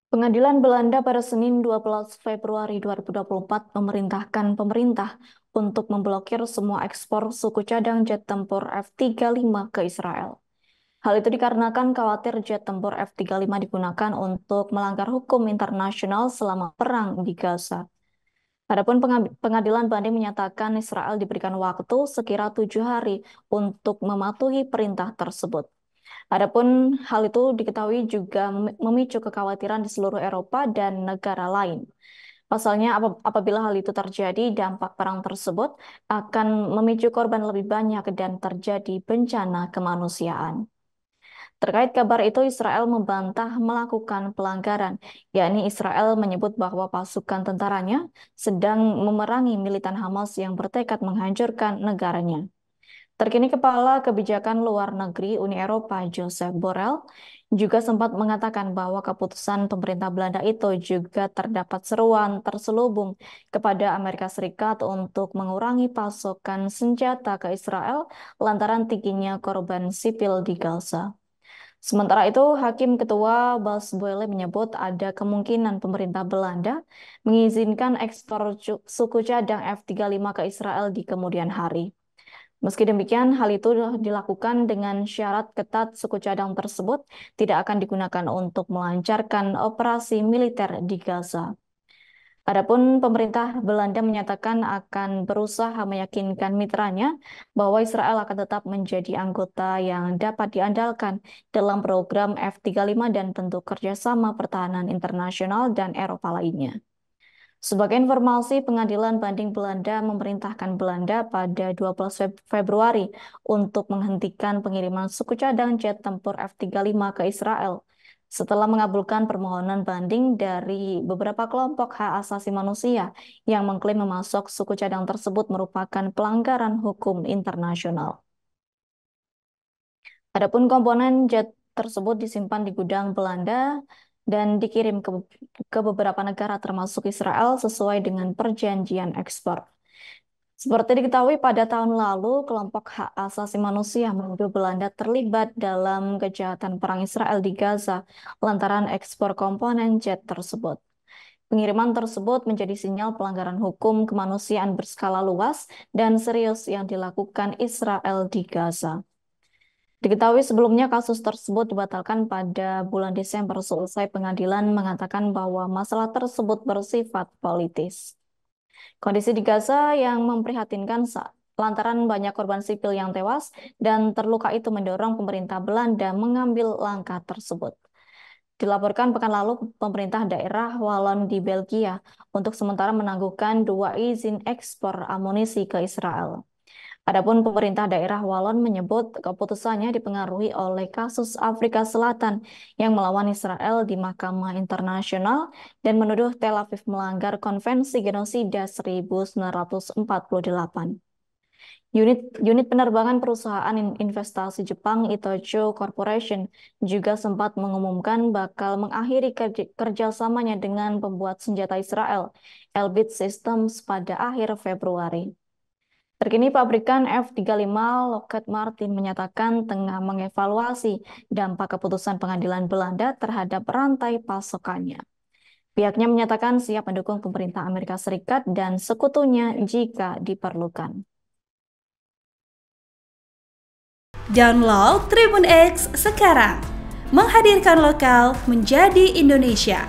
Pengadilan Belanda pada Senin 12 Februari 2024 memerintahkan pemerintah untuk memblokir semua ekspor suku cadang jet tempur F-35 ke Israel. Hal itu dikarenakan khawatir jet tempur F-35 digunakan untuk melanggar hukum internasional selama perang di Gaza. Adapun pengadilan banding menyatakan Israel diberikan waktu sekira 7 hari untuk mematuhi perintah tersebut. Adapun hal itu diketahui juga memicu kekhawatiran di seluruh Eropa dan negara lain. Pasalnya, apabila hal itu terjadi, dampak perang tersebut akan memicu korban lebih banyak dan terjadi bencana kemanusiaan. Terkait kabar itu, Israel membantah melakukan pelanggaran, yakni Israel menyebut bahwa pasukan tentaranya sedang memerangi militan Hamas yang bertekad menghancurkan negaranya. Terkini Kepala Kebijakan Luar Negeri Uni Eropa Joseph Borrell juga sempat mengatakan bahwa keputusan pemerintah Belanda itu juga terdapat seruan terselubung kepada Amerika Serikat untuk mengurangi pasokan senjata ke Israel lantaran tingginya korban sipil di Gaza. Sementara itu, Hakim Ketua Bas Boyle menyebut ada kemungkinan pemerintah Belanda mengizinkan ekspor suku cadang F-35 ke Israel di kemudian hari. Meski demikian, hal itu dilakukan dengan syarat ketat suku cadang tersebut tidak akan digunakan untuk melancarkan operasi militer di Gaza. Adapun pemerintah Belanda menyatakan akan berusaha meyakinkan mitranya bahwa Israel akan tetap menjadi anggota yang dapat diandalkan dalam program F-35 dan bentuk kerjasama pertahanan internasional dan Eropa lainnya. Sebagai informasi, Pengadilan Banding Belanda memerintahkan Belanda pada 12 Februari untuk menghentikan pengiriman suku cadang jet tempur F-35 ke Israel setelah mengabulkan permohonan banding dari beberapa kelompok hak asasi manusia yang mengklaim memasok suku cadang tersebut merupakan pelanggaran hukum internasional. Adapun komponen jet tersebut disimpan di gudang Belanda dan dikirim ke beberapa negara termasuk Israel sesuai dengan perjanjian ekspor. Seperti diketahui pada tahun lalu, kelompok hak asasi manusia menuduh Belanda terlibat dalam kejahatan perang Israel di Gaza lantaran ekspor komponen jet tersebut. Pengiriman tersebut menjadi sinyal pelanggaran hukum kemanusiaan berskala luas dan serius yang dilakukan Israel di Gaza. Diketahui sebelumnya kasus tersebut dibatalkan pada bulan Desember selesai pengadilan mengatakan bahwa masalah tersebut bersifat politis. Kondisi di Gaza yang memprihatinkan lantaran banyak korban sipil yang tewas dan terluka itu mendorong pemerintah Belanda mengambil langkah tersebut. Dilaporkan pekan lalu, pemerintah daerah Walon di Belgia untuk sementara menangguhkan 2 izin ekspor amunisi ke Israel. Adapun pemerintah daerah Walon menyebut keputusannya dipengaruhi oleh kasus Afrika Selatan yang melawan Israel di Mahkamah Internasional dan menuduh Tel Aviv melanggar Konvensi Genosida 1948. Unit penerbangan perusahaan investasi Jepang Itochu Corporation juga sempat mengumumkan bakal mengakhiri kerjasamanya dengan pembuat senjata Israel, Elbit Systems, pada akhir Februari. Terkini pabrikan F-35 Lockheed Martin menyatakan tengah mengevaluasi dampak keputusan pengadilan Belanda terhadap rantai pasokannya. Pihaknya menyatakan siap mendukung pemerintah Amerika Serikat dan sekutunya jika diperlukan. Download Tribun X sekarang, menghadirkan lokal menjadi Indonesia.